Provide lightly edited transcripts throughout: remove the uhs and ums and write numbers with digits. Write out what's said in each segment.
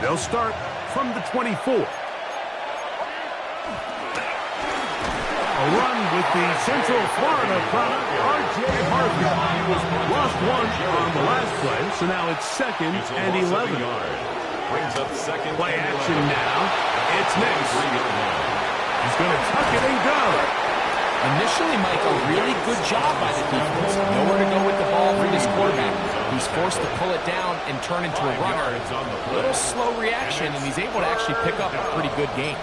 They'll start from the 24. A run with the Central Florida product, R.J. Harvey. Lost one on the last play, so now it's 2nd and 11. Brings up second. Play action now. It's next. He's going to tuck it and go. Initially, Mike, a really good job by the defense. Nowhere to go with the ball for this quarterback. He's forced to pull it down and turn into a runner. A little slow reaction, and he's able to actually pick up a pretty good game.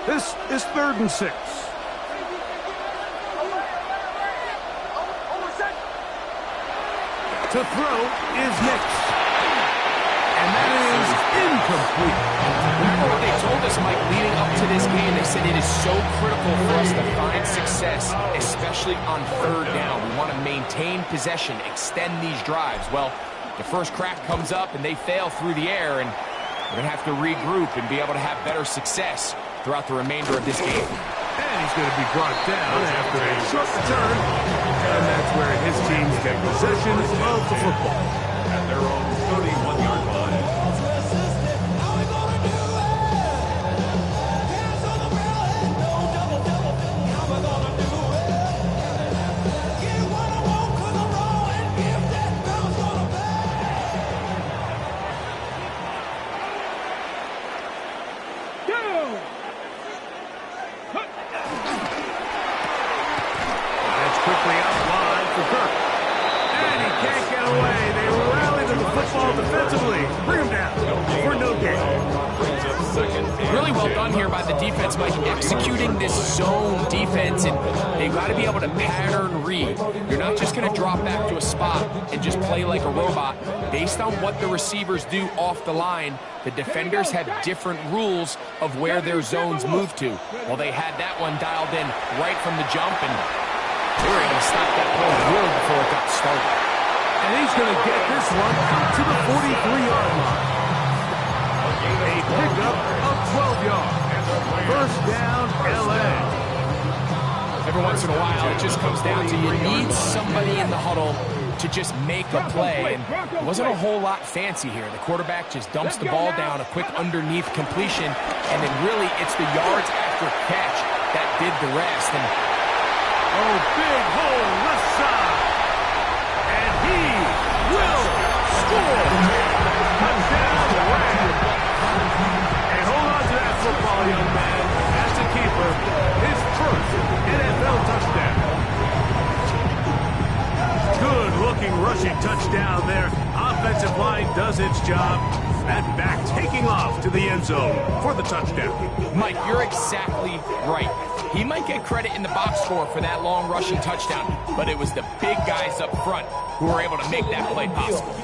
This is 3rd and 6. To throw is next. And that is incomplete. Remember what they told us, Mike, leading up to this game? They said it is so critical for us to find success, especially on 3rd down. We want to maintain possession, extend these drives. Well, the first crack comes up and they fail through the air, and we're going to have to regroup and be able to have better success throughout the remainder of this game. And he's going to be brought down after a short return. And that's where his teams get possession of the football. At their own 31-yard line. Quickly out wide for Kirk. And he can't get away. They rally to the football defensively. Bring him down for no gain. Brings up second. Really well done here by the defense, Mike, executing this zone defense, and they've got to be able to pattern read. You're not just going to drop back to a spot and just play like a robot. Based on what the receivers do off the line, the defenders have different rules of where their zones move to. Well, they had that one dialed in right from the jump, and they were able to stop that play really before it got started. And he's going to get this one out to the 43-yard line. A pickup of 12 yards. First down, L.A. Every once in a while, it just comes down to you need somebody in the huddle to just make a play. And it wasn't a whole lot fancy here. The quarterback just dumps the ball down, a quick underneath completion, and then really it's the yards after catch that did the rest. And oh, big hole left side. And he will score. Touchdown, Rams. And hold on to that football, young man. As a keeper, his first NFL touchdown. Good-looking rushing touchdown there. Offensive line does its job. That back taking off to the end zone for the touchdown. Mike, you're exactly right. He might get credit in the box score for that long rushing touchdown, but it was the big guys up front who were able to make that play possible.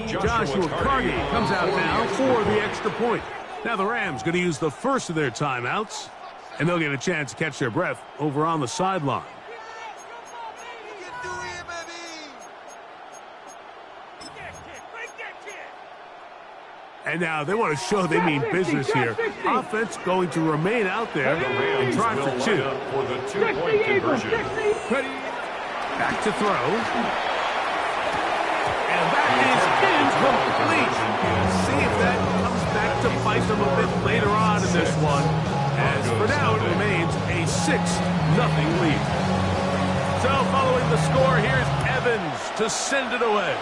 Joshua Carty comes out now for the extra point. Now the Rams going to use the first of their timeouts, and they'll get a chance to catch their breath over on the sideline. And now they want to show they mean business here. Offense going to remain out there and try for 2. For the 2-point conversion. Back to throw. And that is incomplete. See if that comes back to bite them a bit later on in this one. As for now, it remains a 6-0 lead. So following the score, here's Evans to send it away.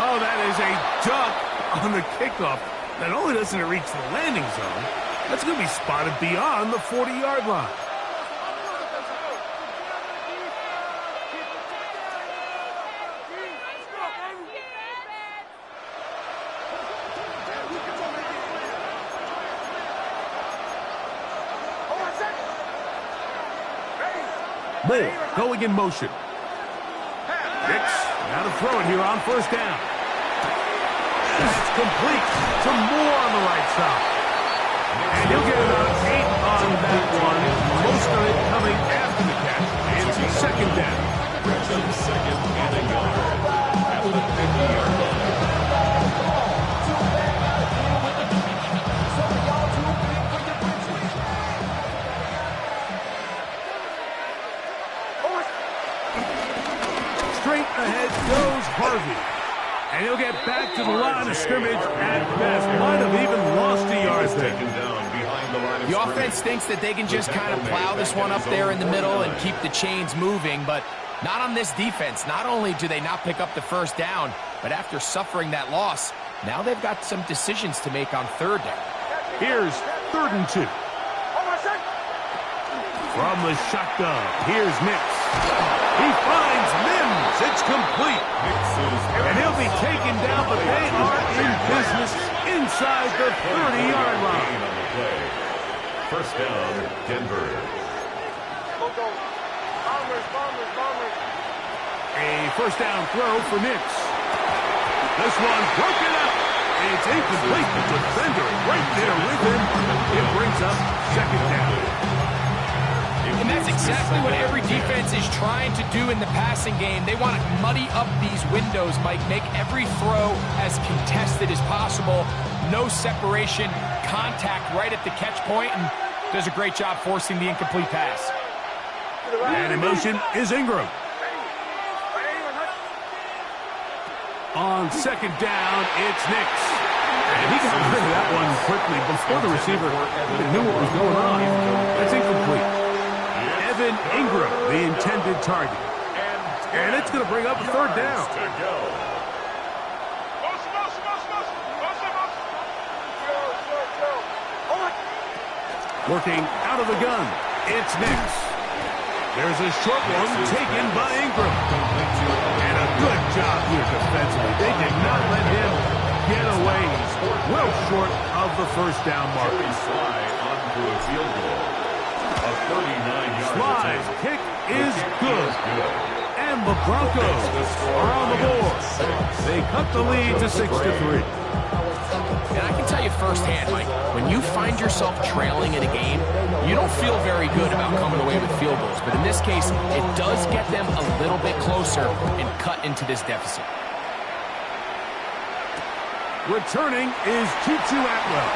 Oh, that is a duck on the kickoff. Not only doesn't it reach the landing zone, that's going to be spotted beyond the 40-yard line. Moore going in motion. Hicks, now to throw it here on first down. That's complete to Moore on the right side. And he'll get about 8 on that one. Most of it coming after the catch. It's second down. Second and a yard. At the 50-yard line. at best. Might have even lost a yard there. The offense thinks that they can just kind of plow this one up there in the middle and keep the chains moving, but not on this defense. Not only do they not pick up the first down, but after suffering that loss, now they've got some decisions to make on third down. Here's 3rd and 2. From the shotgun, here's Nix. He finds Mims. It's complete. And he'll be taken down, but they are in business inside the 30-yard line. First down, Denver. A first down throw for Nix. This one broken up. It's incomplete. The defender right there with him. It brings up 2nd down. And that's exactly what every defense is trying to do in the passing game. They want to muddy up these windows, Mike, make every throw as contested as possible. No separation, contact right at the catch point, and does a great job forcing the incomplete pass. And in motion is Ingram. On 2nd down, it's Nix. And he got rid of that one quickly before the receiver even knew what was going on. That's incomplete. Evan Ingram, the intended target. And it's going to bring up a 3rd down. Working out of the gun, it's Nix. There's a short one taken by Ingram. And a good job here defensively. They did not let him get away. He's well short of the first down mark. Sly's kick is good. And the Broncos are on the board. They cut the lead to 6-3. And I can tell you firsthand, Mike, when you find yourself trailing in a game, you don't feel very good about coming away with field goals. But in this case, it does get them a little bit closer and cut into this deficit. Returning is Tutu Atwell.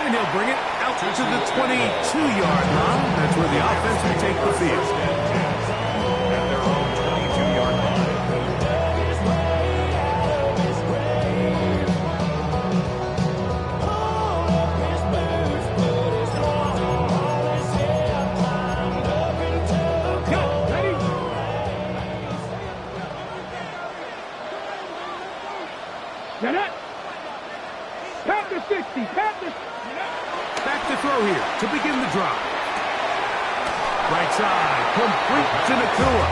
And he'll bring it out to the 22-yard line. That's where the offense will take the field. At their own 22-yard line. Pat the 60. Back to throw here to begin the drop. Right side, complete to Nakua.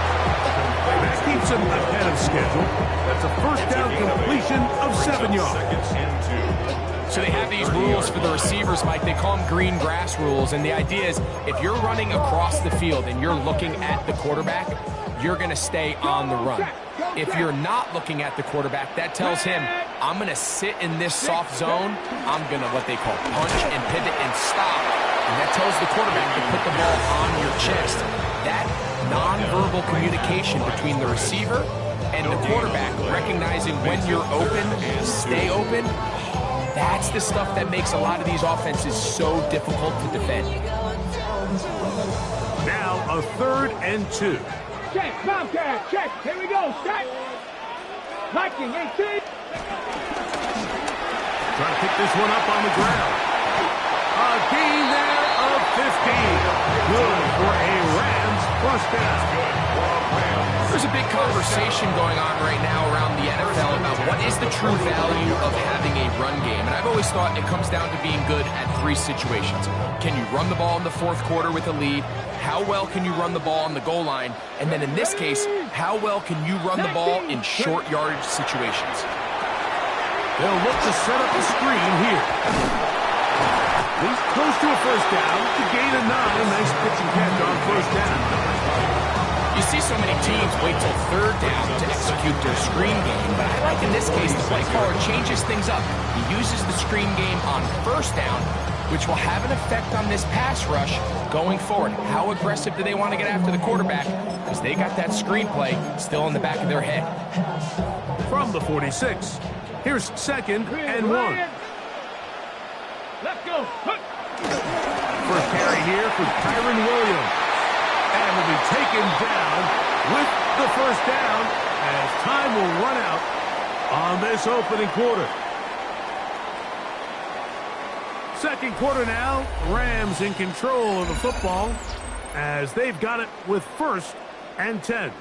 That keeps him ahead of schedule. That's a first down completion of 7 yards. So they have these rules for the receivers, Mike. They call them green grass rules. And the idea is if you're running across the field and you're looking at the quarterback, you're going to stay on the run. If you're not looking at the quarterback, that tells him, I'm going to sit in this soft zone. I'm going to what they call punch and pivot and stop. And that tells the quarterback to put the ball on your chest. That nonverbal communication between the receiver and the quarterback, recognizing when you're open, stay open, that's the stuff that makes a lot of these offenses so difficult to defend. Now a 3rd and 2. Check, Bobcat, check. Here we go, set. Viking, 18. Trying to pick this one up on the ground. A gain there of 15. Good for a Rams first down. There's a big conversation going on right now around the NFL about what is the true value of having a run game. And I've always thought it comes down to being good at 3 situations. Can you run the ball in the 4th quarter with a lead? How well can you run the ball on the goal line? And then in this case, how well can you run the ball in short yardage situations? They'll look to set up a screen here. He's close to a first down. To gain a 9. Nice pitch and catch on first down. You see so many teams wait till 3rd down to execute their screen game, but I like in this case the play caller changes things up. He uses the screen game on first down, which will have an effect on this pass rush going forward. How aggressive do they want to get after the quarterback? Because they got that screenplay still in the back of their head. From the 46, here's 2nd and 1. Let's go. First carry here for Kyron Williams. And will be taken down with the first down as time will run out on this opening quarter. Second quarter now, Rams in control of the football as they've got it with 1st and 10.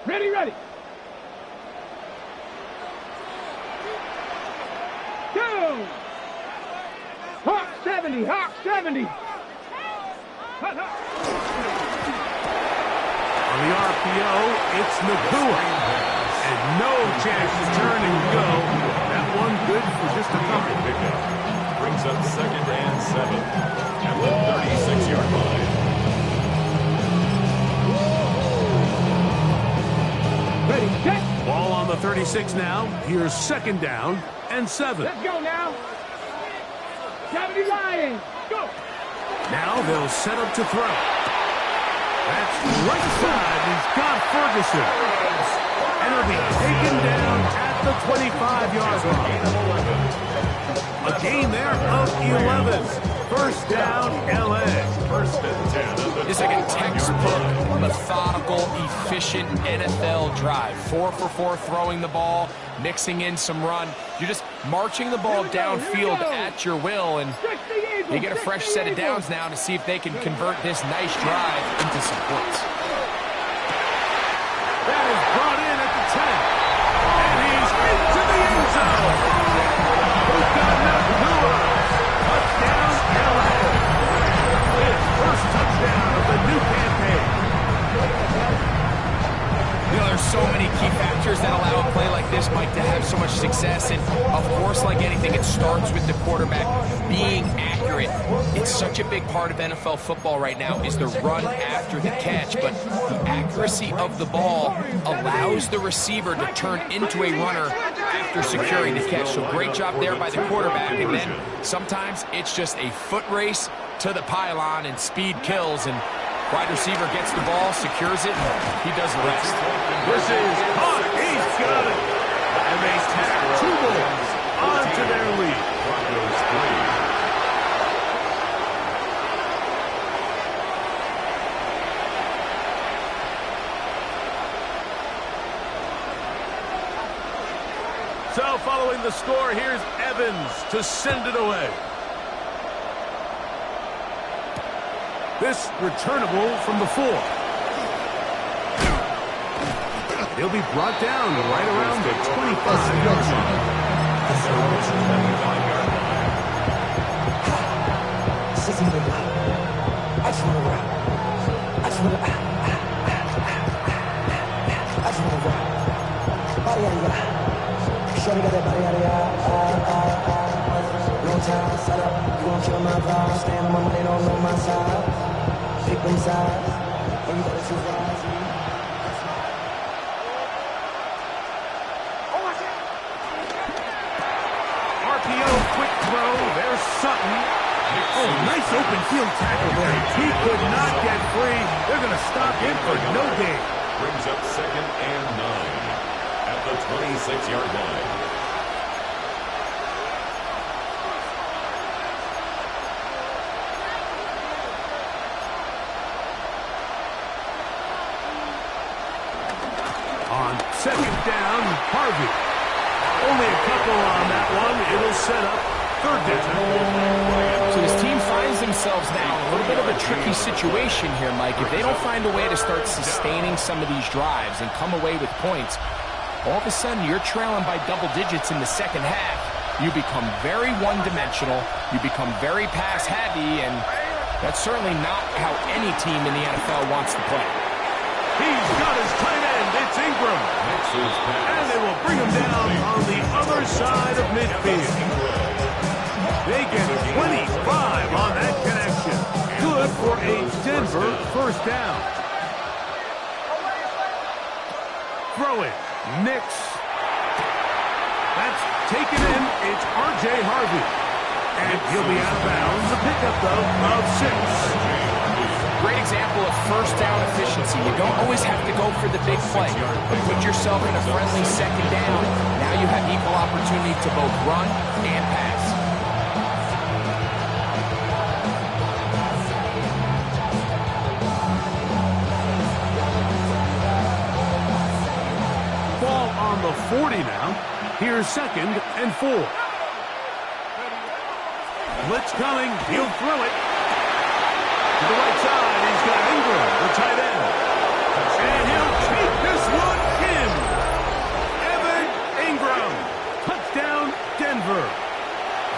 Ready, ready. Go! Hawk 70, Hawk 70. Hut, hut. On the RPO, it's Nakua. And no chance to turn and go. That one good for just a couple. Pickup brings up 2nd and 7 at the 36-yard line. Ready, set. Ball on the 36 now. Here's 2nd down and 7. Let's go now. 70 Lions. Go. Now they'll set up to throw. That's right side. He's got Ferguson. And he'll be taken down at the 25-yard line. A gain there of 11. 1st down, L.A. 1st and 10. It's like a textbook, methodical, efficient NFL drive. 4 for 4 throwing the ball, mixing in some run. You're just marching the ball downfield at your will, and you get a fresh set of downs now to see if they can convert this nice drive into some points. That is brought in at the 10. And he's into the end zone. Who's got Nakua? Touchdown, L.A. His 1st touchdown of the new campaign. You know, there's so many key factors that allow a play like this, Mike, to have so much success. And, of course, like anything, it starts with the quarterback being accurate. It's such a big part of NFL football right now is the run after the catch. But the accuracy of the ball allows the receiver to turn into a runner after securing the catch. So great job there by the quarterback. And then sometimes it's just a foot race to the pylon and speed kills. And wide receiver gets the ball, secures it, and he does the rest. This is hot. He's got it. And they tack 2 balls onto their lead. Broncos 3. So following the score, here's Evans to send it away. This returnable from the 4. He'll be brought down right around the 25-yard line. Long time set up, you won't kill my vibe. Stand on my money, don't know my side. Pick them sides, and you better surprise me. RPO, quick throw. There's Sutton. Oh, nice open field tackle there. He could not get free. They're going to stop him for no gain. Brings up 2nd and 9 at the 26-yard line. On 2nd down, Harvey. Only a couple on that one. It'll set up 3rd down. So this team finds themselves now in a little bit of a tricky situation here, Mike. If they don't find a way to start sustaining some of these drives and come away with points, all of a sudden you're trailing by double digits in the 2nd half. You become very one-dimensional. You become very pass-heavy, and that's certainly not how any team in the NFL wants to play. He's got his tight end. It's Ingram. And they will bring him down on the other side of midfield. They get 25 on that connection. Good for a Denver 1st down. Throw it. Nix. That's taken in. It's R.J. Harvey. And he'll be out of bounds. A pickup, though, of 6. Great example of 1st down efficiency. You don't always have to go for the big play, but put yourself in a friendly 2nd down. Now you have equal opportunity to both run and pass. Ball on the 40 now. Here's 2nd and 4. Blitz coming. He'll throw it. To the right side, he's got Ingram, the tight end. And he'll take this one in. Evan Ingram. Touchdown, Denver.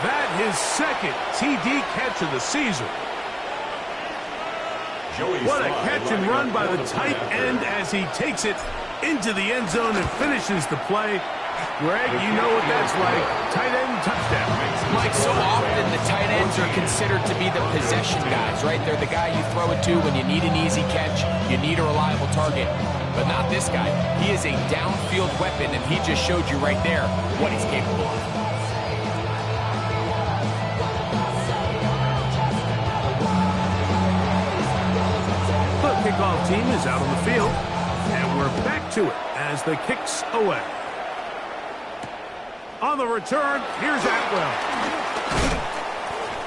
That his 2nd TD catch of the season. What a catch and run by the tight end as he takes it into the end zone and finishes the play. Greg, you know what that's like. Tight end touchdown. Mike, so often the tight ends are considered to be the possession guys, right? They're the guy you throw it to when you need an easy catch, you need a reliable target. But not this guy. He is a downfield weapon, and he just showed you right there what he's capable of. The kickoff team is out on the field, and we're back to it as the kick's away. On the return, here's Atwell.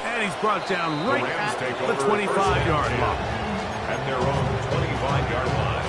And he's brought down right at the 25-yard line. At their own 25-yard line.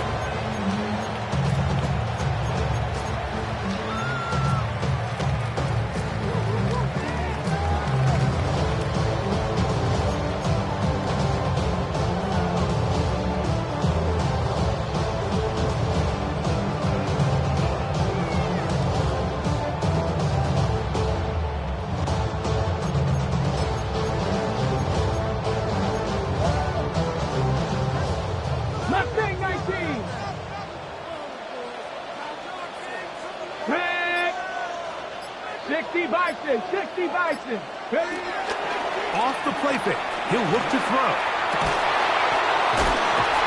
Mustang 19. Back. 60 Bison. 60 Bison. Ready? Off the play fake. He'll look to throw.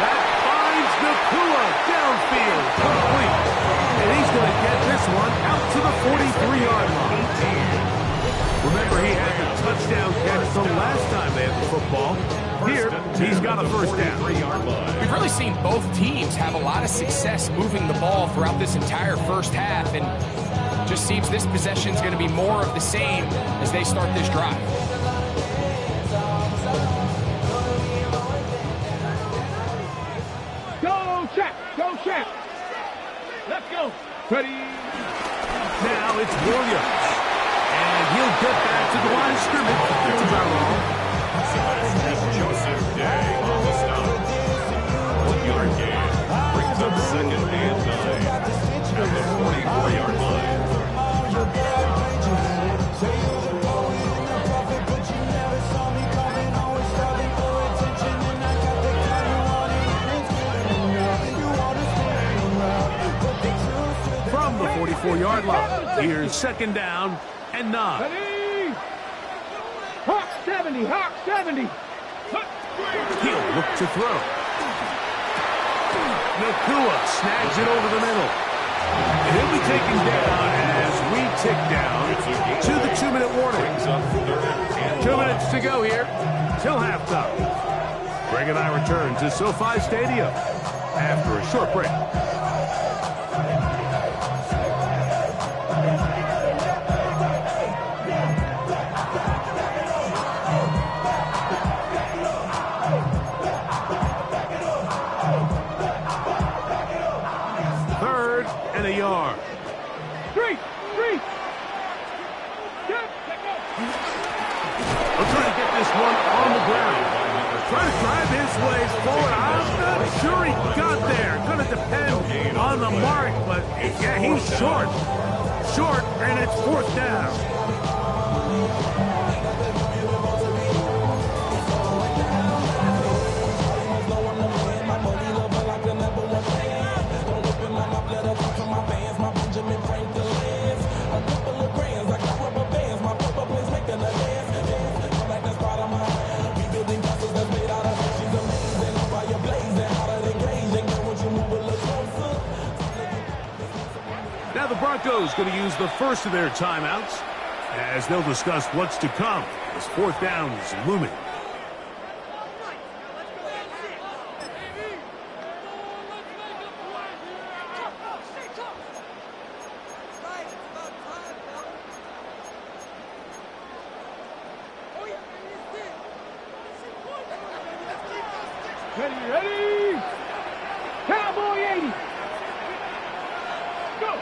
That finds Nakua downfield. Complete. And he's going to get this one out to the 43-yard line. Remember, he had the touchdown catch from last time they had the football. Here, he's got a first down. We've really seen both teams have a lot of success moving the ball throughout this entire first half, and just seems this possession is going to be more of the same as they start this drive. Go, check. Go, check. Let's go. Ready? Now it's Williams. And he'll get back to the line of scrimmage. That's about all. Joseph Day on the stop. 1-yard gain. Brings up 2nd and 9. At the 44-yard line. From the 44-yard line, here's 2nd down and 9. Ready? Hawk 70. Hawk 70. He'll look to throw. Nakua snags it over the middle. And he'll be taken down as we tick down to the 2-minute warning. 2 minutes to go here till halftime. Greg and I return to SoFi Stadium after a short break. And a yard. Three. They'll try to get this one on the ground. Try to drive his ways forward. I'm not sure he got there. Going to depend on the mark, but yeah, he's short. Short, and it's 4th down. Now the Broncos going to use the first of their timeouts as they'll discuss what's to come as 4th down is looming. Ready? Cowboy 80. Go.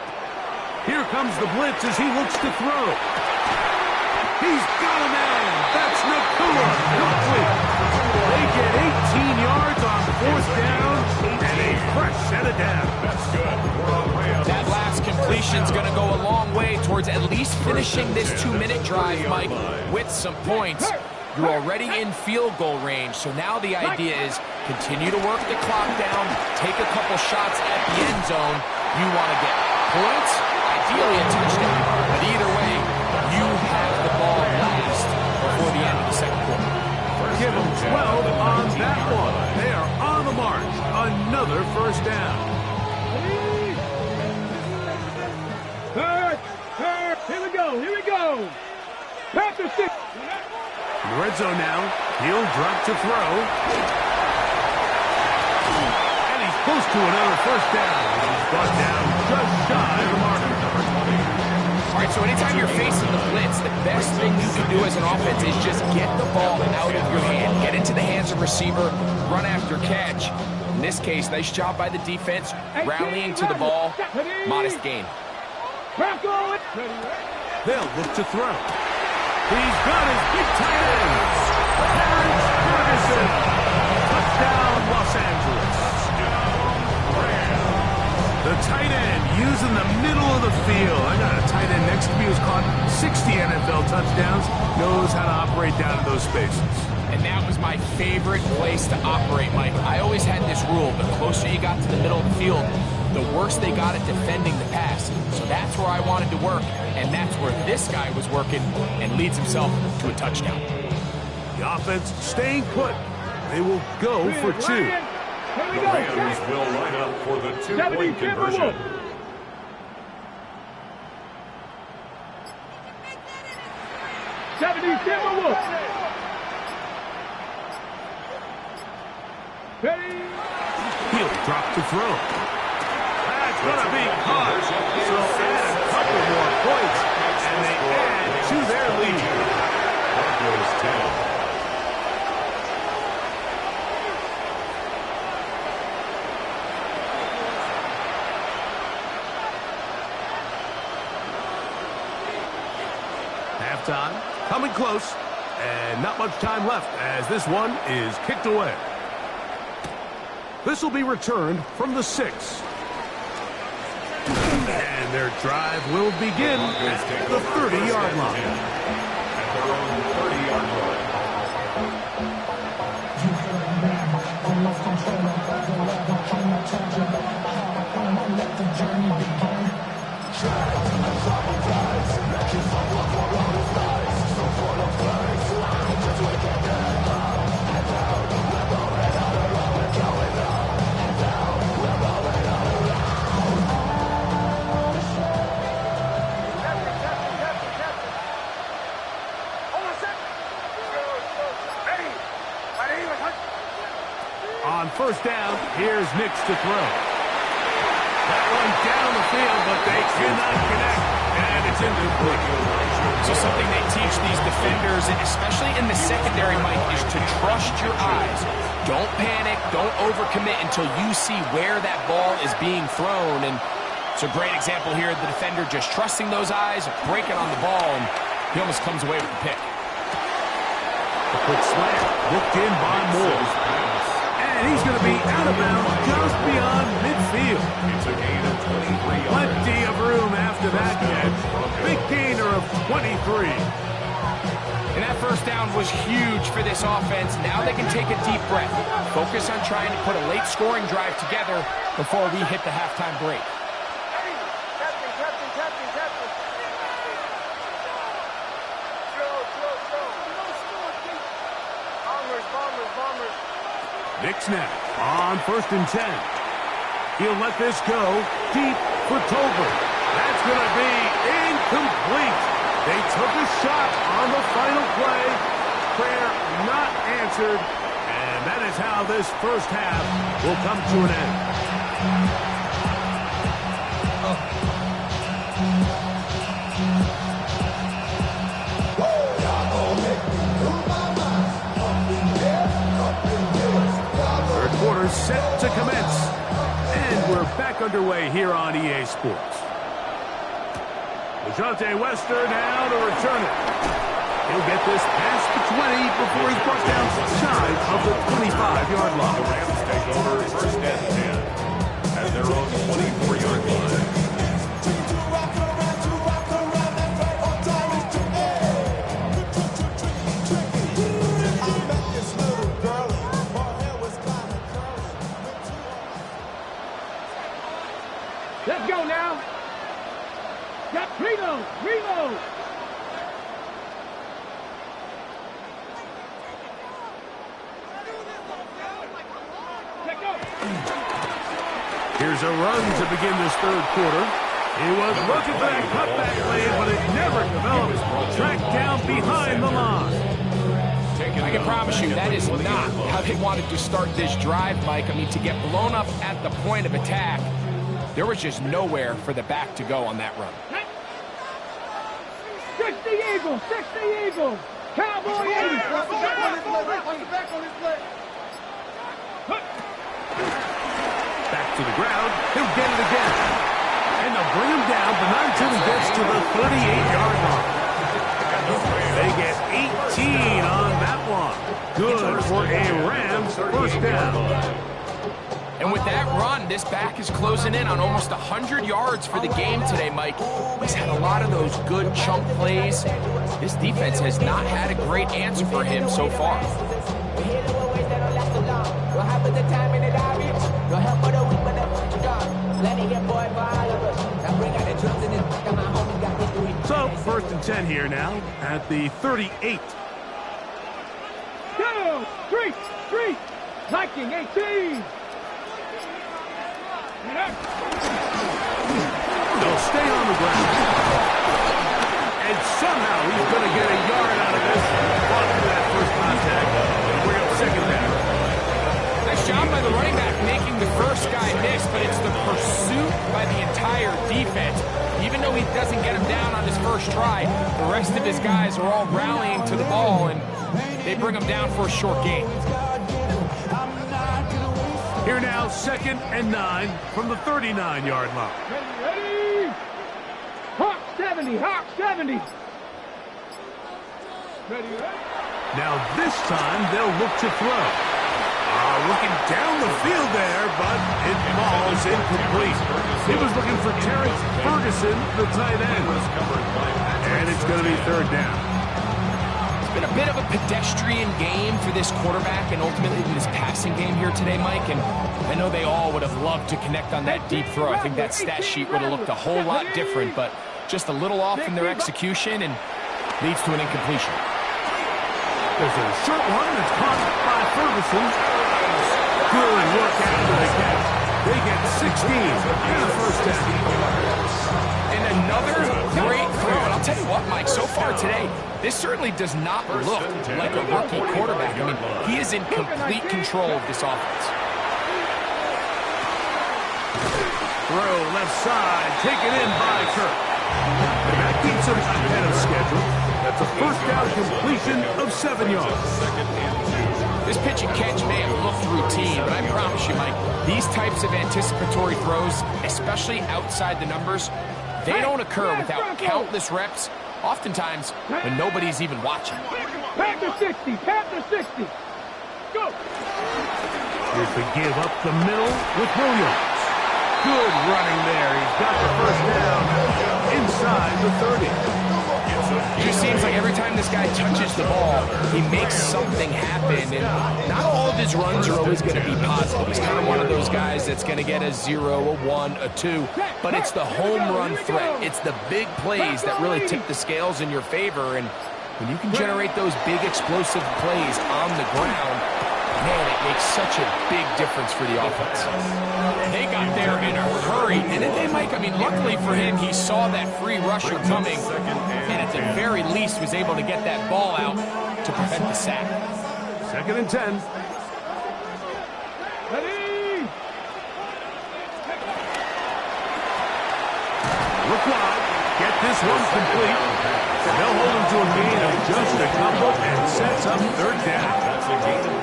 Here comes the blitz as he looks to throw. He's got a man. That's Nakua. Complete. They get 18 yards on 4th down and a fresh set of downs. That's good. We're on the way up. That last completion's going to go a long way towards at least finishing this 2-minute drive, Mike, with some points. You're already in field goal range, so now the idea is continue to work the clock down, take a couple shots at the end zone. You want to get points, ideally a touchdown, but either way, you have the ball last before the end of the second quarter. Give them 12 on that one. They are on the march. Another first down. Here we go. Here we go. Panther 6. In the red zone now. He'll drop to throw. And he's close to another first down. He's brought down just shy of the marker. All right, so anytime you're facing the blitz, the best thing you can do as an offense is just get the ball out of your hand. Get into the hands of receiver, run after catch. In this case, nice job by the defense, rallying to the ball. Modest gain. They'll look to throw. He's got his big tight end. Terrence Ferguson. Touchdown, Los Angeles. The tight end using the middle of the field. I got a tight end next to me who's caught 60 NFL touchdowns. Knows how to operate down in those spaces. And that was my favorite place to operate, Mike. I always had this rule. The closer you got to the middle of the field, the worse they got at defending the pass. So that's where I wanted to work, and that's where this guy was working and leads himself to a touchdown. The offense staying put. They will go for 2. The Rams will line up for the 2-point conversion. He'll drop to throw. That's going to be caught. So add a couple more points, and they add to their lead. That goes 10. Halftime, coming close, and not much time left as this one is kicked away. This will be returned from the 6. And their drive will begin at the 30-yard line. At their own 30-yard line. On first down, here's Nix to throw. That one down the field, but they cannot connect, and it's incomplete. So something they teach these defenders, and especially in the secondary, Mike, is to trust your eyes. Don't panic, don't overcommit until you see where that ball is being thrown. And it's a great example here of the defender just trusting those eyes, breaking on the ball, and he almost comes away with the pick. A quick slant, looked in by Moore. And he's going to be out of bounds just beyond midfield. It's a gain of 23 yards. Plenty of room after that catch. Big gainer of 23. And that first down was huge for this offense. Now they can take a deep breath. Focus on trying to put a late scoring drive together before we hit the halftime break. Nix now on 1st and 10. He'll let this go deep for Tolbert. That's going to be incomplete. They took a shot on the final play. Prayer not answered. And that is how this first half will come to an end. underway here on EA Sports. LeJohntay Wester now to return it. He'll get this past the 20 before he's brought down shy of the 25-yard line. The Rams take over first and 10 at their own 24-yard line. Let's go now. Got reload, reload. Let go. Here's a run to begin this third quarter. He was looking for that cutback lane, but it never developed. Tracked down behind the line. I can promise you that is not how they wanted to start this drive, Mike. I mean, to get blown up at the point of attack, there was just nowhere for the back to go on that run. 60 Eagles, 60 Eagles. Cowboy 80. Back to the ground. He'll get it again. And they'll bring him down, but not until he gets to the 38-yard line. They get 18 on that one. Good for a Rams first down. And with that run, this back is closing in on almost 100 yards for the game today, Mike. He's had a lot of those good chunk plays. This defense has not had a great answer for him so far. So, first and 10 here now at the 38. Go, street, street. Viking 18. They'll stay on the ground. And somehow he's going to get a yard out of this. Fought through that first contact. And bring up second down. Nice job by the running back making the first guy miss, but it's the pursuit by the entire defense. Even though he doesn't get him down on his first try, the rest of his guys are all rallying to the ball, and they bring him down for a short gain. Here now, second and 9 from the 39-yard line. Ready? Hawk 70, Hawk 70. Ready, ready? Now this time they'll look to throw. Looking down the field there, but it falls incomplete. He was looking for Terrence Ferguson, the tight end. And it's going to be third down. It's been a bit of a pedestrian game for this quarterback and ultimately this passing game here today, Mike. And I know they all would have loved to connect on that deep throw. I think that stat sheet would have looked a whole lot different, but just a little off in their execution and leads to an incompletion. There's a short one that's caught by Ferguson. Good work after the catch. They get 16 and the first down. And another great throw. And I'll tell you what, Mike, so far today, this certainly does not look like a rookie quarterback. I mean, he is in complete control of this offense. Throw left side, taken in by Kirk. And that keeps him ahead of schedule. That's a first down completion of 7 yards. This pitch and catch may have looked routine, but I promise you, Mike, these types of anticipatory throws, especially outside the numbers, they don't occur without countless reps, oftentimes when nobody's even watching. Panther 60, Panther 60. Go. Here's the give up the middle with Williams. Good running there. He's got the first down inside the 30. It just seems like every time this guy touches the ball, he makes something happen, and not all of his runs are always going to be positive. He's kind of one of those guys that's going to get a 0, a 1, a 2, but it's the home run threat. It's the big plays that really tip the scales in your favor, and when you can generate those big explosive plays on the ground, man, it makes such a big difference for the offense. They got there in a hurry, and then Mike, I mean, luckily for him, he saw that free rusher coming, and at the very least was able to get that ball out to prevent the sack. Second and 10. Ready? Look wide. Get this one complete. They'll hold him to a gain of just a couple and sets up third down.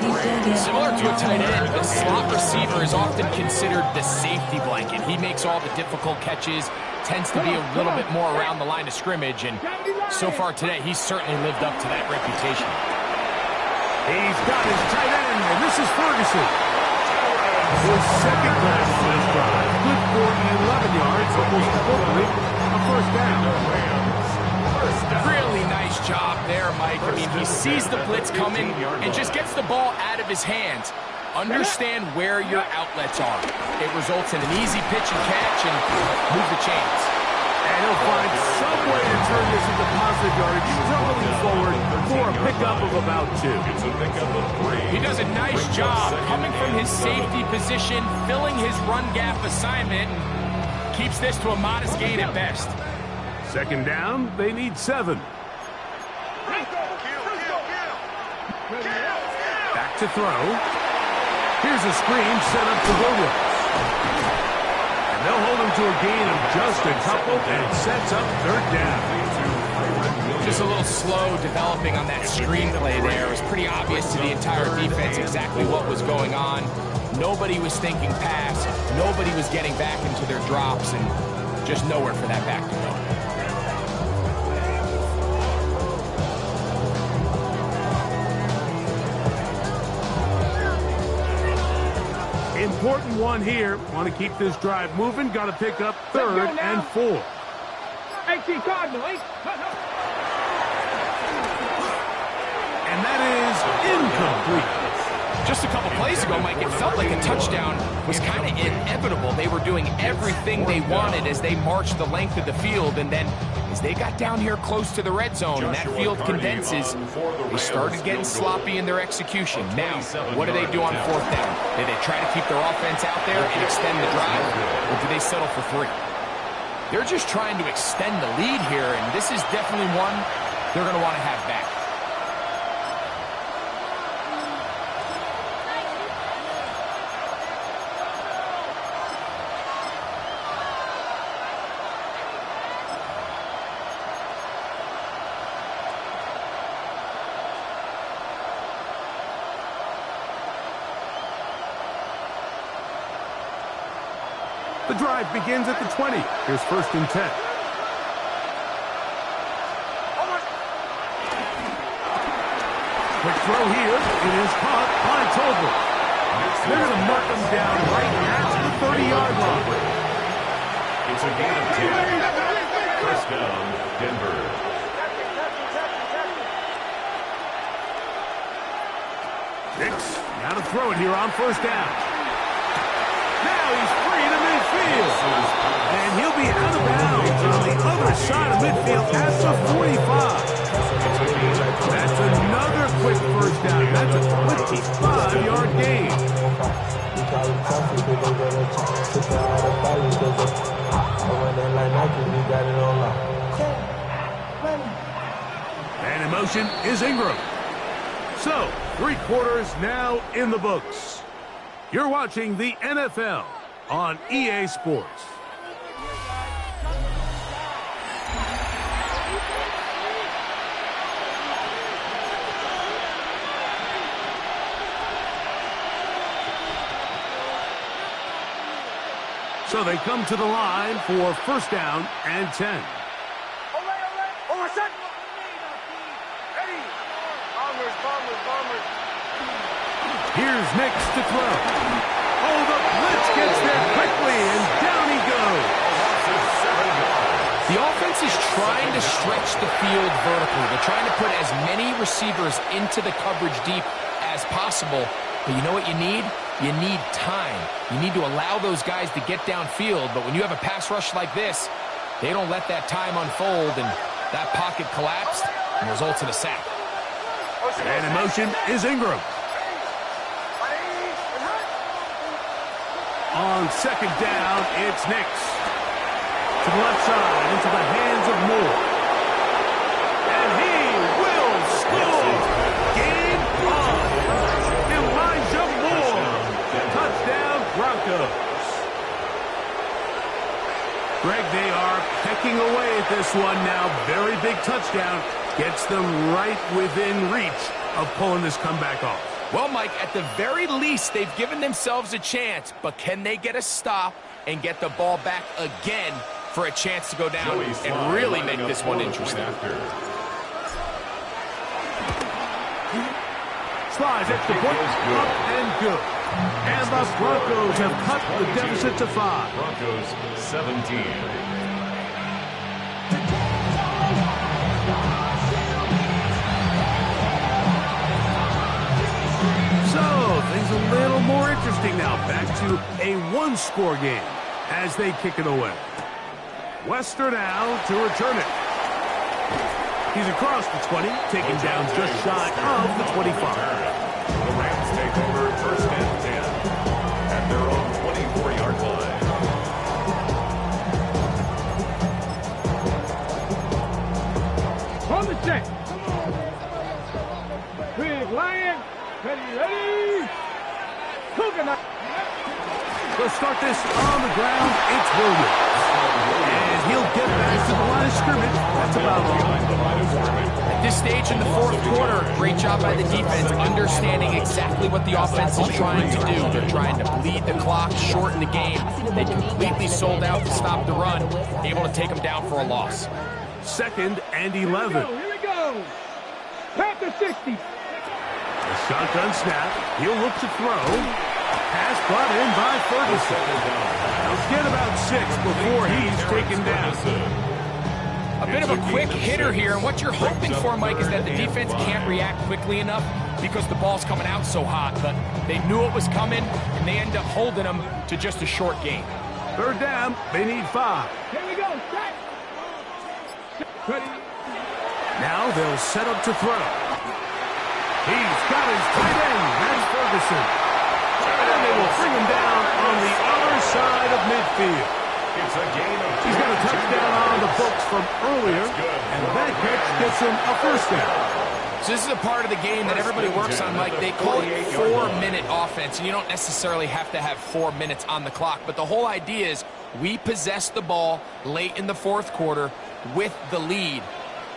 Similar to a tight end, the slot receiver is often considered the safety blanket. He makes all the difficult catches, tends to be a little bit more around the line of scrimmage, and so far today, he's certainly lived up to that reputation. He's got his tight end, and this is Ferguson. His second grab on this drive, good for 11 yards, almost totally a first down. Really nice job there, Mike. I mean, he sees the blitz coming and just gets the ball out of his hands. Understand where your outlets are. It results in an easy pitch and catch and move the chains. And he'll find some way to turn this into positive yardage, struggling forward for a pickup of about 2. It's a pickup of 3. He does a nice job coming from his safety position, filling his run gap assignment, and keeps this to a modest gain at best. Second down, they need 7. Back to throw. Here's a screen set up to Williams. And they'll hold him to a gain of just a couple, and it sets up third down. Just a little slow developing on that screenplay there. It was pretty obvious to the entire defense exactly what was going on. Nobody was thinking pass. Nobody was getting back into their drops, and just nowhere for that back to go. Important one here. Want to keep this drive moving. Got to pick up 3rd and 4. 18 Cardinal, 8. And that is incomplete. Just a couple plays ago, Mike, it felt like a touchdown was kind of inevitable. They were doing everything they wanted as they marched the length of the field, and then as they got down here close to the red zone and that field condenses, they started getting sloppy in their execution. Now, what do they do on 4th down? Do they try to keep their offense out there and extend the drive, or do they settle for 3? They're just trying to extend the lead here, and this is definitely one they're going to want to have back. The drive begins at the 20. Here's 1st and 10. Quick throw here. It is caught by Tolbert. They're going to mark him down right at the 30-yard line. It's a gain of 10. First down, Denver. Hicks, now to throw it here on 1st down. Now he's free to midfield. And he'll be out of bounds on the other side of midfield at the 45. That's another quick first down. That's a 25-yard gain. And in motion is Ingram. So, 3 quarters now in the books. You're watching the NFL on EA Sports. So they come to the line for 1st down and 10. Here's Nix to throw. Oh, the blitz gets there quickly, and down he goes. The offense is trying to stretch the field vertically. They're trying to put as many receivers into the coverage deep as possible. But you know what you need? You need time. You need to allow those guys to get downfield. But when you have a pass rush like this, they don't let that time unfold, and that pocket collapsed and results in a sack. And in motion is Ingram. On 2nd down, it's Nix. To the left side, into the hands of Moore. And he will score! Game on! Elijah Moore! Touchdown, Broncos. Greg, they are pecking away at this one now. Very big touchdown. Gets them right within reach of pulling this comeback off. Well, Mike, at the very least, they've given themselves a chance, but can they get a stop and get the ball back again for a chance to go down and really make this one interesting? Slides extra point, up and good. And the Broncos have cut the deficit to 5. Broncos 17. Things a little more interesting now. Back to a one-score game as they kick it away. Wester now to return it. He's across the 20, taken down just shy of the 25. The Rams take over first and 10 at their own 24-yard line. On the check. Big Lion. Ready. Coconut. They'll start this on the ground. It's Williams. And he'll get back to the line of scrimmage. That's about all. At this stage in the fourth quarter, great job by the defense, understanding exactly what the offense is trying to do. They're trying to bleed the clock, shorten the game. They completely sold out to stop the run, able to take them down for a loss. 2nd and 11. Here we go. Panther 60. A shotgun snap. He'll look to throw. Pass brought in by Ferguson. He'll get about 6 before he's taken down. A bit of a quick hitter here, and what you're hoping for, Mike, is that the defense can't react quickly enough because the ball's coming out so hot, but they knew it was coming, and they end up holding them to just a short gain. 3rd down, they need 5. Here we go. Set. Ready. Now they'll set up to throw. He's got his tight end. That's Ferguson. And then they will bring him down on the other side of midfield. It's a gain of 2. He's got a touchdown on the books from earlier, and that catch gets him a first down. So this is a part of the game that everybody works on, Mike. They call it 4-minute offense, and you don't necessarily have to have 4 minutes on the clock, but the whole idea is we possess the ball late in the fourth quarter with the lead.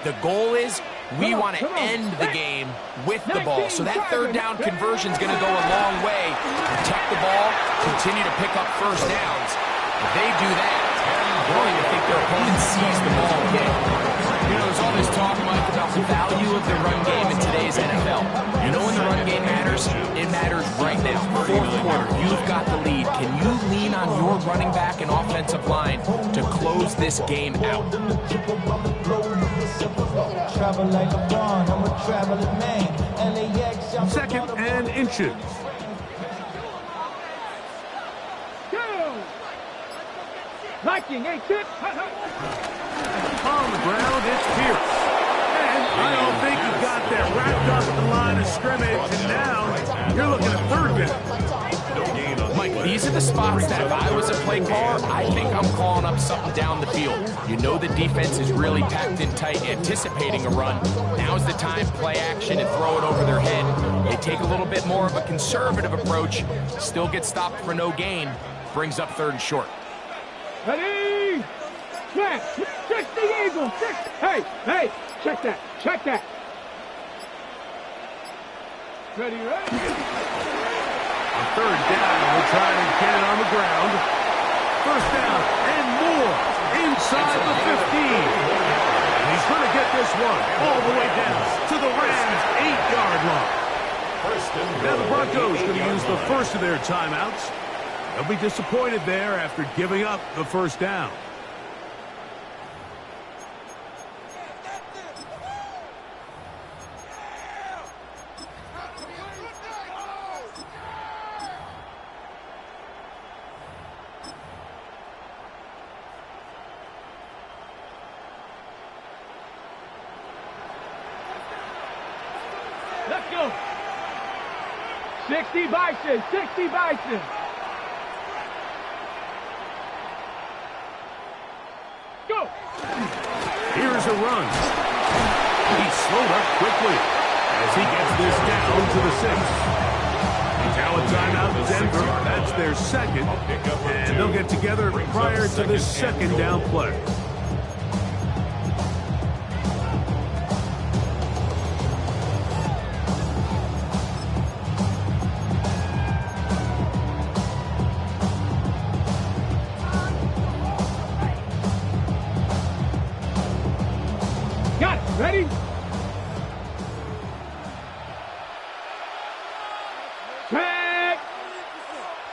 The goal is we want to end the game with the ball. So that 3rd down conversion is going to go a long way. Protect the ball, continue to pick up first downs. If they do that, I don't even think their opponent sees the ball again. You know, there's all this talk, Mike, about the value of the run game in today's NFL. You know when the run game matters? It matters right now. Fourth quarter, you've got the lead. Can you lean on your running back and offensive line to close this game out? Travel like a bond, I'm a traveling man. LAX, 2nd and inches. Go. Liking, 8 tip. On the ground, it's Pierce. And I don't think he got that wrapped up the line of scrimmage, and now you're looking at 3rd down. Mike, these are the spots that if I was a play caller, I think I'm calling up something down the field. You know the defense is really packed in tight, anticipating a run. Now's the time, play action and throw it over their head. They take a little bit more of a conservative approach, still get stopped for no gain, brings up 3rd and short. Ready. Snap. 60 Eagles. 60. Hey. Check that. Ready. On 3rd down, we'll try to get it on the ground. 1st down and more inside the 15. And he's going to get this one all the way down to the Rams' 8-yard line. Now the Broncos going to use the first of their timeouts. They'll be disappointed there after giving up the 1st down. Let's go. 60 Bison. 60 Bison. Go. Here's a run. He's slowed up quickly as he gets this down to the 6. Now a timeout, Denver. That's their 2nd. And they'll get together prior to this 2nd down play. Got it. Ready? Tag.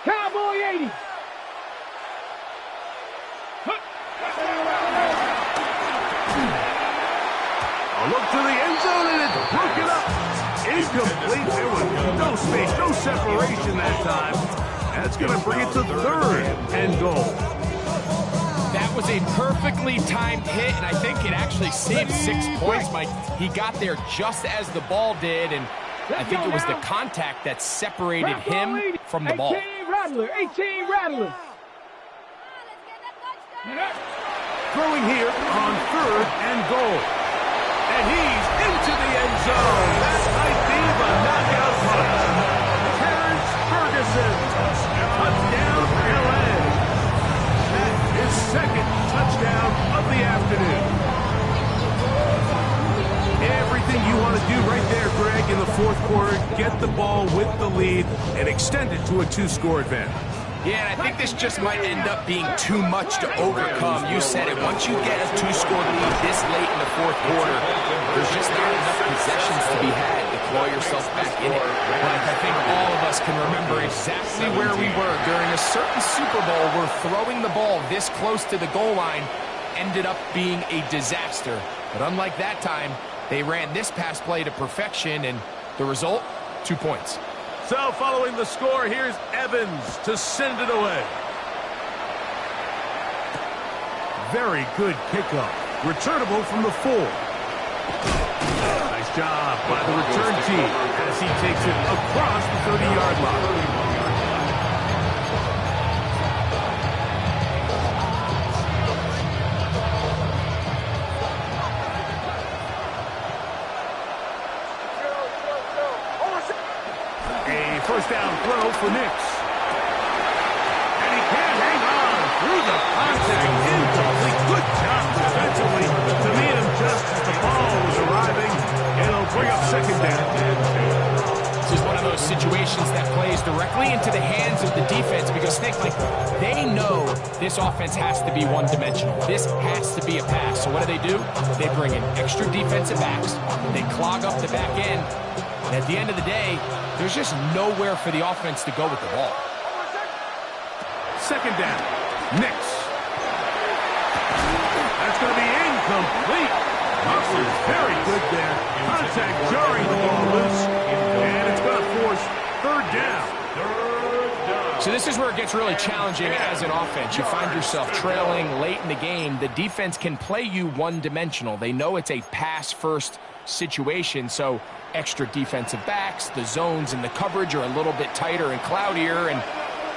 Cowboy 80. A look to the end zone, and it's broken up. Incomplete. There was no space, no separation that time. That's going to bring it to third and goal. That was a perfectly timed hit, and I think it actually saved 6 points, Mike. He got there just as the ball did, and I think it was the contact that separated him from the ball. 18 Rattler, 18 Rattler. Throwing here on third and goal. And he's into the end zone. That might be the knockout punch. Terrence Ferguson. Touchdown, LA. That is second touchdown of the afternoon. Everything you want to do right there, Greg, in the fourth quarter. Get the ball with the lead and extend it to a 2-score advantage. Yeah, and I think this just might end up being too much to overcome. You said it. Once you get a 2-score lead this late in the fourth quarter, there's just not enough possessions to be had to claw yourself back in it. But I think all of us can remember exactly where we were during a certain Super Bowl where throwing the ball this close to the goal line ended up being a disaster. But unlike that time, they ran this pass play to perfection, and the result, 2 points. So following the score, here's Evans to send it away. Very good kickoff. Returnable from the 4. Nice job by the return team as he takes it across the 30-yard line. First down throw for Nix. And he can't hang on through the contact. Incomplete. Good job defensively to meet him just as the ball was arriving. It'll bring up second down. This is one of those situations that plays directly into the hands of the defense because, Nick, like, they know this offense has to be one-dimensional. This has to be a pass. So what do? They bring in extra defensive backs. They clog up the back end. And at the end of the day, there's just nowhere for the offense to go with the ball. Second down. Nix. That's going to be incomplete. Buckler's very good there. Contact jarring the ball loose. And it's going to force third down. So this is where it gets really challenging as an offense. You find yourself trailing late in the game. The defense can play you one-dimensional. They know it's a pass-first situation, so extra defensive backs, the zones and the coverage are a little bit tighter and cloudier, and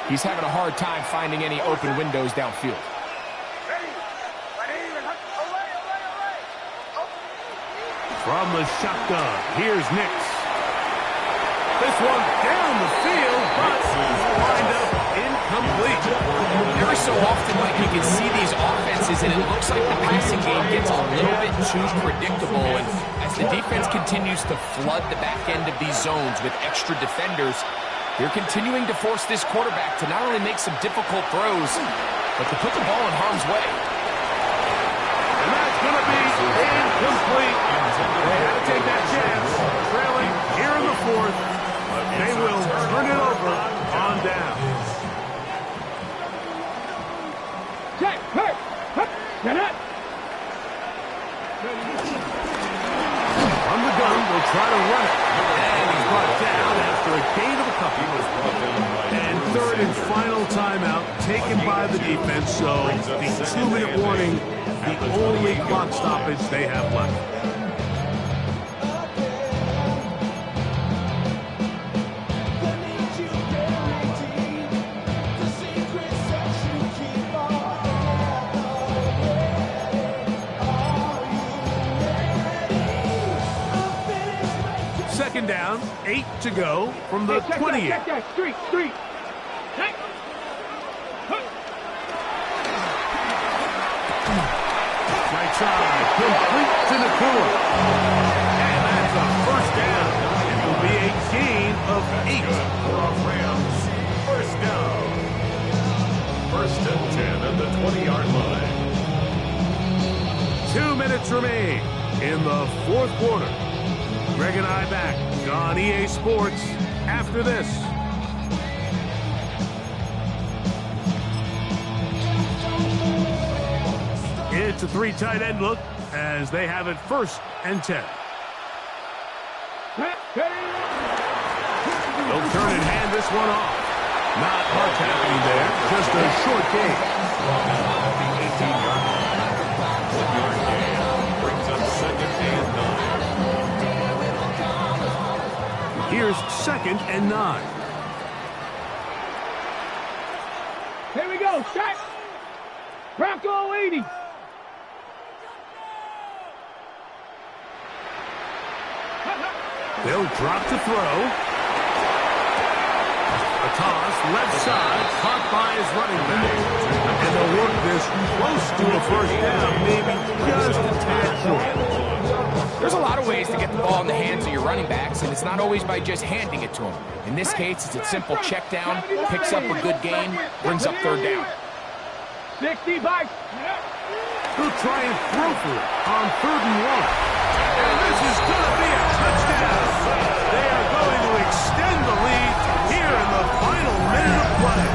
he's having a hard time finding any open windows downfield. From the shotgun, here's Nix. This one down the field, but lined up incomplete. Every so often, Mike, you can see these offenses, and it looks like the passing game gets a little bit too predictable. And as the defense continues to flood the back end of these zones with extra defenders, they're continuing to force this quarterback to not only make some difficult throws, but to put the ball in harm's way. And that's going to be incomplete. They had to take that chance. Trailing here in the fourth. They will turn it over on down. Check, hurt, get up. From the gun, they'll try to run it. And he's brought down after a gain of a couple. And third and final timeout taken by the defense. So the 2-minute warning, the only clock stoppage they have left. Second down, 8 to go from the 28. Check that, street. Check. Right side, complete to Nakua. And that's a first down. It will be a gain of 8. For our Rams, first down. First and 10 at the 20-yard line. 2 minutes remain in the fourth quarter. Greg and I back on EA Sports after this. It's a three tight end look as they have it 1st and 10. They'll turn and hand this one off. Not much happening there, just a short gain. The 18-yard line. 1-yard gain brings up 2nd and 9. Here's 2nd and 9. Here we go, set. Bronco 80. They'll drop to throw. A toss, left side, caught by his running back. And they'll work this close to a 1st down, maybe just a tad short. There's a lot of ways to get the ball in the hands of your running backs, and it's not always by just handing it to them. In this case, it's a simple check down, picks up a good gain, brings up 3rd down. 60 by. They'll try and throw for it on 3rd and 1. And this is going to be a touchdown. They are going to extend the lead here in the final minute of play.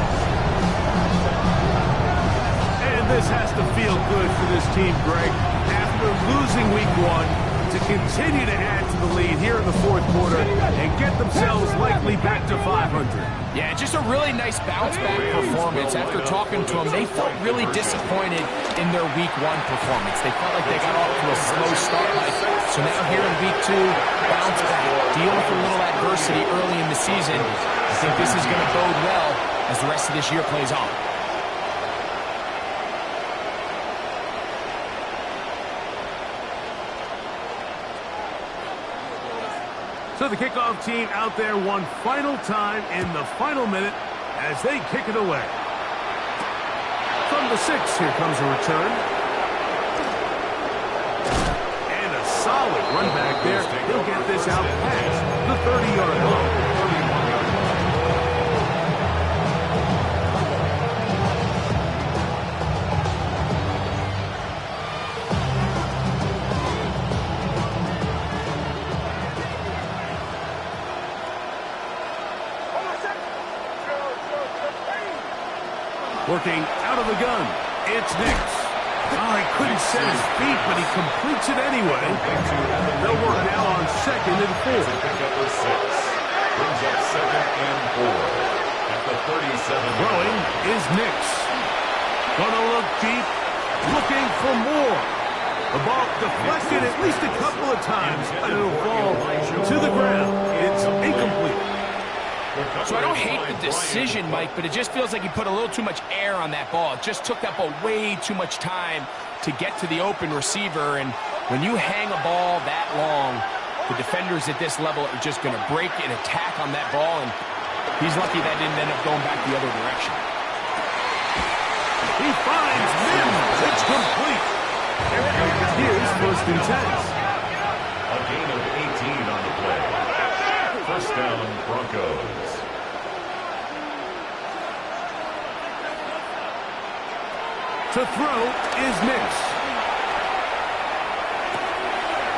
And this has to feel good for this team, Greg. After losing week 1, to continue to add to the lead here in the 4th quarter and get themselves likely back to 500. Yeah, just a really nice bounce-back performance. After talking to them, they felt really disappointed in their week 1 performance. They felt like they got off to a slow start. So now here in week 2, bounce back, deal with a little adversity early in the season. I think this is going to bode well as the rest of this year plays on. So the kickoff team out there one final time in the final minute as they kick it away. From the 6, here comes a return. And a solid run back there. He'll get this out past the 30-yard line. Working out of the gun, it's Nix. Oh, he couldn't set his feet, but he completes it anyway. They'll work now on 2nd and 4. Pick up with 6. Brings up 2nd and 4. At the 37. Throwing is Nix. Gonna look deep, looking for more. The ball deflected at least a couple of times, and it'll fall to the ground. It's incomplete. So I don't hate the decision, Mike, but it just feels like he put a little too much air on that ball. It just took that ball way too much time to get to the open receiver. And when you hang a ball that long, the defenders at this level are just going to break and attack on that ball. And he's lucky that didn't end up going back the other direction. He finds Mims. It's complete. Here's 1st and 10. A gain of 18 on the play. 1st down, Broncos. To throw is Nix.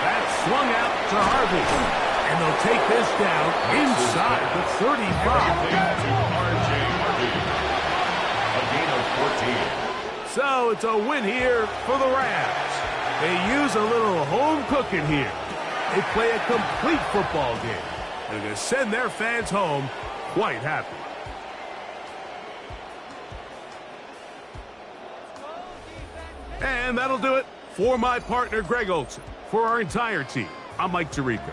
That's swung out to Harvey. And they'll take this down inside the 35. To R.J. Harvey. A gain of 14. So it's a win here for the Rams. They use a little home cooking here. They play a complete football game. They're going to send their fans home quite happy. And that'll do it for my partner, Greg Olson. For our entire team, I'm Mike Tirico.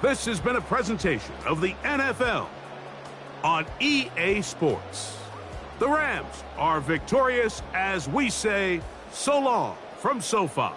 This has been a presentation of the NFL on EA Sports. The Rams are victorious as we say so long from SoFi.